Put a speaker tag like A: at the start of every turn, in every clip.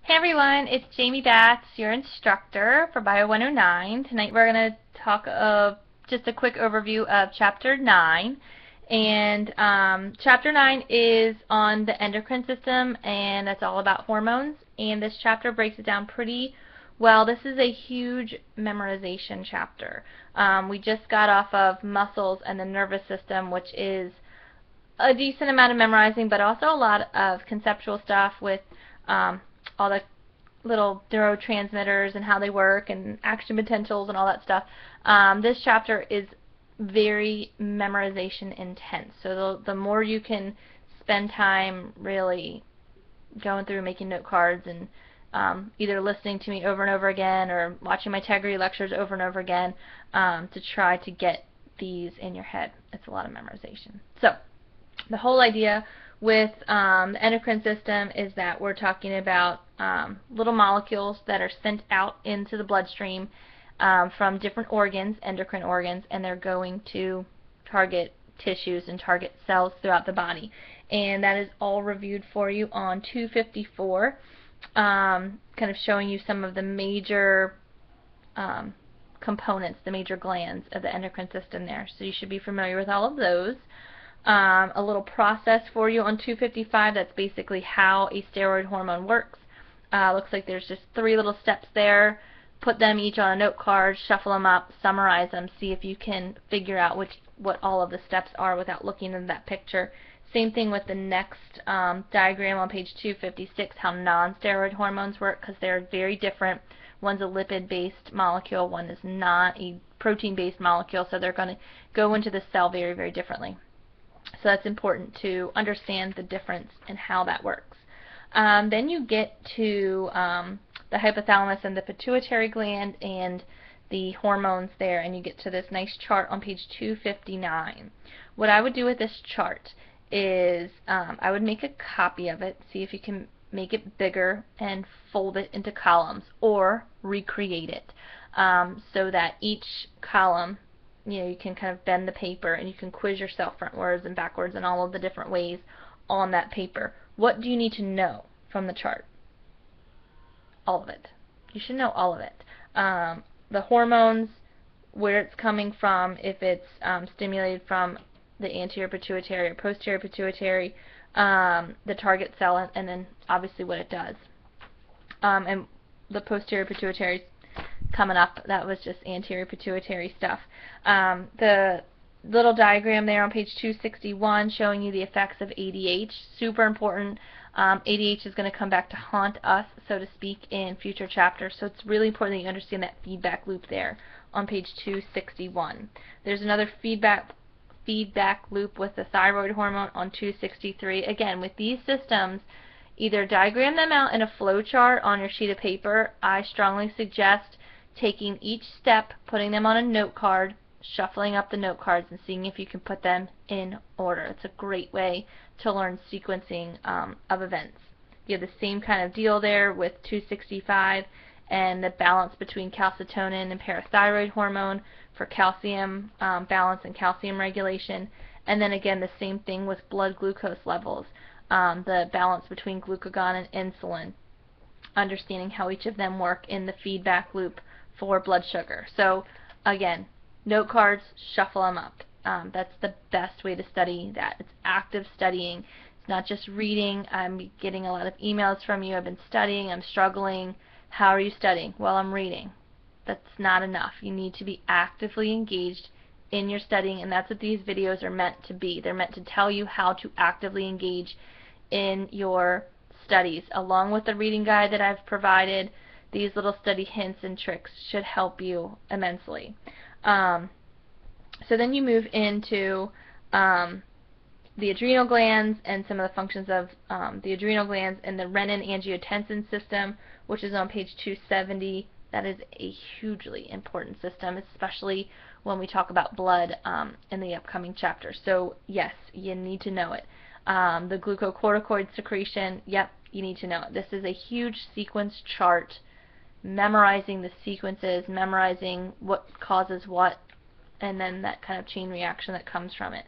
A: Hey everyone, it's Jamie Batts, your instructor for Bio 109. Tonight we're going to talk of just a quick overview of Chapter 9. And Chapter 9 is on the endocrine system, and that's all about hormones. And this chapter breaks it down pretty well. This is a huge memorization chapter. We just got off of muscles and the nervous system, which is a decent amount of memorizing, but also a lot of conceptual stuff with all the little neurotransmitters and how they work and action potentials and all that stuff. This chapter is very memorization intense. So the more you can spend time really going through making note cards and either listening to me over and over again or watching my Integrity lectures over and over again to try to get these in your head. It's a lot of memorization. So the whole idea with the endocrine system is that we're talking about little molecules that are sent out into the bloodstream from different organs, endocrine organs, and they're going to target tissues and target cells throughout the body. And that is all reviewed for you on 254, kind of showing you some of the major components, the major glands of the endocrine system there. So you should be familiar with all of those. A little process for you on 255, that's basically how a steroid hormone works. Looks like there's just 3 little steps there. Put them each on a note card, shuffle them up, summarize them, see if you can figure out what all of the steps are without looking at that picture. Same thing with the next diagram on page 256, how non-steroid hormones work, because they're very different. One's a lipid-based molecule, one is not a protein-based molecule, so they're going to go into the cell very, very differently. So that's important to understand the difference in how that works. Then you get to the hypothalamus and the pituitary gland and the hormones there, and you get to this nice chart on page 259. What I would do with this chart is I would make a copy of it, see if you can make it bigger and fold it into columns or recreate it so that each column, you can kind of bend the paper and you can quiz yourself frontwards and backwards and all of the different ways on that paper. What do you need to know from the chart? All of it. You should know all of it. The hormones, where it's coming from, if it's stimulated from the anterior pituitary or posterior pituitary, the target cell, and then obviously what it does. And the posterior pituitary coming up, that was just anterior pituitary stuff. The little diagram there on page 261 showing you the effects of ADH, super important. ADH is going to come back to haunt us, so to speak, in future chapters, so it's really important that you understand that feedback loop there on page 261. There's another feedback loop with the thyroid hormone on 263. Again, with these systems, either diagram them out in a flow chart on your sheet of paper. I strongly suggest taking each step, putting them on a note card, shuffling up the note cards, and seeing if you can put them in order. It's a great way to learn sequencing of events. You have the same kind of deal there with 265 and the balance between calcitonin and parathyroid hormone for calcium balance and calcium regulation. And then again, the same thing with blood glucose levels, the balance between glucagon and insulin, understanding how each of them work in the feedback loop for blood sugar. So again, note cards, shuffle them up. That's the best way to study that. It's active studying. It's not just reading. I'm getting a lot of emails from you. I've been studying. I'm struggling. How are you studying? Well, I'm reading. That's not enough. You need to be actively engaged in your studying, and that's what these videos are meant to be. They're meant to tell you how to actively engage in your studies. Along with the reading guide that I've provided, these little study hints and tricks should help you immensely. So then you move into the adrenal glands and some of the functions of the adrenal glands and the renin-angiotensin system, which is on page 270. That is a hugely important system, especially when we talk about blood in the upcoming chapter. So yes, you need to know it. The glucocorticoid secretion, yep, you need to know it. This is a huge sequence chart, memorizing the sequences, memorizing what causes what, and then that kind of chain reaction that comes from it.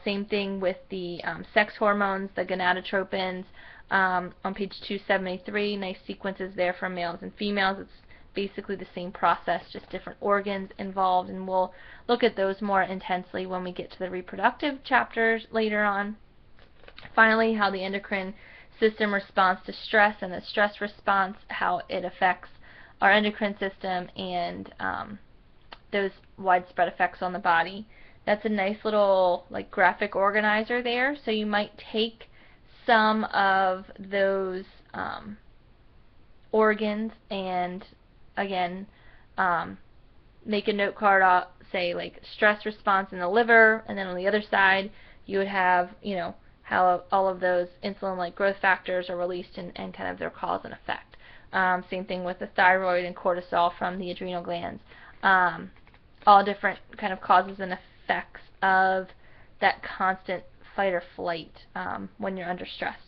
A: Same thing with the sex hormones, the gonadotropins, On page 273, nice sequences there for males and females. It's basically the same process, just different organs involved, and we'll look at those more intensely when we get to the reproductive chapters later on. Finally, how the endocrine system responds to stress, and the stress response, how it affects our endocrine system, and those widespread effects on the body. That's a nice little like graphic organizer there, so you might take some of those organs and again make a note card, say like stress response in the liver, and then on the other side you would have, you know, how all of those insulin-like growth factors are released and kind of their cause and effect. Same thing with the thyroid and cortisol from the adrenal glands. All different kind of causes and effects of that constant fight or flight when you're under stress.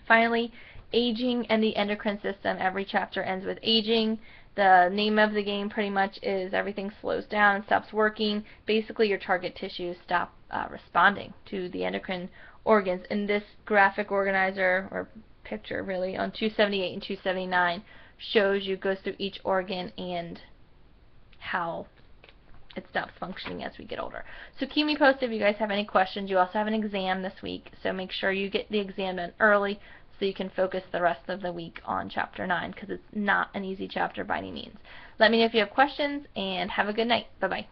A: Finally, aging and the endocrine system. Every chapter ends with aging. The name of the game pretty much is everything slows down and stops working. Basically, your target tissues stop responding to the endocrine organs. In this graphic organizer, or picture really, on 278 and 279, shows you, goes through each organ and how it stops functioning as we get older. So keep me posted if you guys have any questions. You also have an exam this week, so make sure you get the exam done early so you can focus the rest of the week on Chapter 9, because it's not an easy chapter by any means. Let me know if you have questions, and have a good night. Bye-bye.